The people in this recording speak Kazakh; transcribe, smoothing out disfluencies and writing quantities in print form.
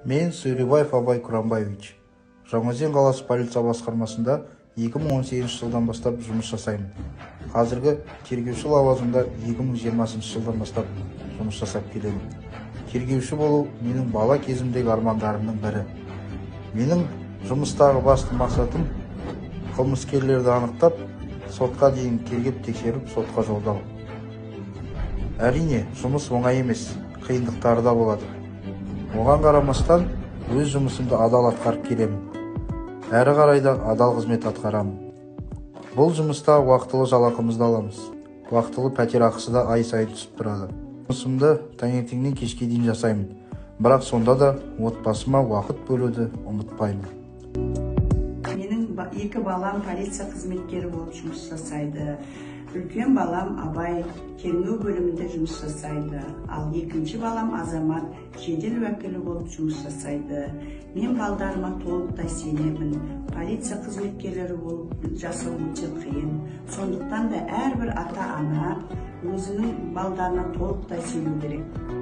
Мен Сырыбаев Абай Курамбаевич. Жаңаөзен қаласы полиция басқармасында 2018 жылдан бастап жұмыс жасаймын. Қазіргі тергеуші лауазымда 2020 жылдан бастап жұмыс жасап келемін. Тергеуші болу менің бала кезімдегі армандарымның бірі. Менің жұмыстағы басты мақсатым қылмыскерлерді анықтап, сотқа дейін тергеп-тексеріп, сотқа жолдау. Әрине, жұмыс оңай емес, қиындықтары да болады. Оған қарамастан өз жұмысымды адал атқарып келемін. Әрі қарай да адал қызмет атқарамын. Бұл жұмыста уақытылы жалақымызды аламыз. Уақытылы пәтер ақысы да ай сайын түсіп тұрады. Жұмысымды таңертеңнен кешке дейін жасаймын. Бірақ сонда да отбасыма уақыт бөлуді ұмытпаймын. Менің екі балам полиция қызметкері болып жұмыс жасайды. Үлкен балам Абай тергеу бөлімінде жұмыс жасайды. Ал екінші балам Азамат жедел уәкілі болып жұмыс жасайды. Мен балдарыма толықтай сенемін. Полиция қызметкерлері болып жасау өте қиын. Сондықтан да әрбір ата-ана өзінің балдарына толықтай сену керек.